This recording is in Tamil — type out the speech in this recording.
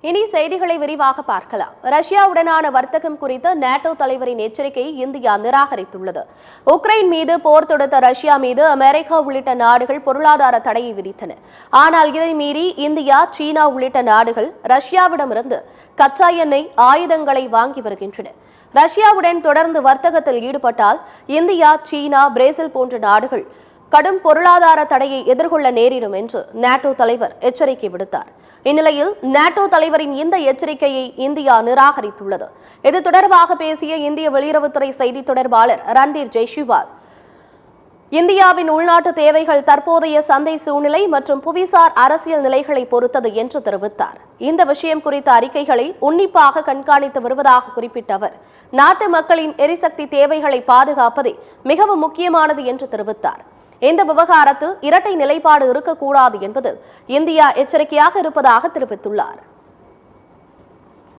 இனி செய்திகளை விரிவாக பார்க்கலாம். ரஷ்யாவுடனான வர்த்தகம் குறித்த நேட்டோ தலைவரின் எச்சரிக்கையை இந்தியா நிராகரித்துள்ளது. உக்ரைன் மீது போர் தொடுத்த ரஷ்யா மீது அமெரிக்கா உள்ளிட்ட நாடுகள் பொருளாதார தடையை விதித்தன. ஆனால் இதை மீறி இந்தியா, சீனா உள்ளிட்ட நாடுகள் ரஷ்யாவிடமிருந்து கச்சா எண்ணெய், ஆயுதங்களை வாங்கி வருகின்றன. ரஷ்யாவுடன் தொடர்ந்து வர்த்தகத்தில் ஈடுபட்டால் இந்தியா, சீனா, பிரேசில் போன்ற நாடுகள் கடும் பொருளாதார தடையை எதிர்கொள்ள நேரிடும் என்று நேட்டோ தலைவர் எச்சரிக்கை விடுத்தார். இந்நிலையில் நேட்டோ தலைவரின் இந்த எச்சரிக்கையை இந்தியா நிராகரித்துள்ளது. இது தொடர்பாக பேசிய இந்திய வெளியுறவுத்துறை செய்தி தொடர்பாளர் ரன்தீர் ஜெய்ஸ்வால், இந்தியாவின் உள்நாட்டு தேவைகள் தற்போதைய சந்தை சூழ்நிலை மற்றும் புவிசார் அரசியல் நிலைகளை பொறுத்தது என்று தெரிவித்தார். இந்த விஷயம் குறித்த அறிக்கைகளை உன்னிப்பாக கண்காணித்து வருவதாக குறிப்பிட்ட அவர், நாட்டு மக்களின் எரிசக்தி தேவைகளை பாதுகாப்பதே மிகவும் முக்கியமானது என்று தெரிவித்தார். இந்த விவகாரத்தில் இரட்டை நிலைப்பாடு இருக்கக்கூடாது என்பதில் இந்தியா எச்சரிக்கையாக இருப்பதாக தெரிவித்துள்ளார்.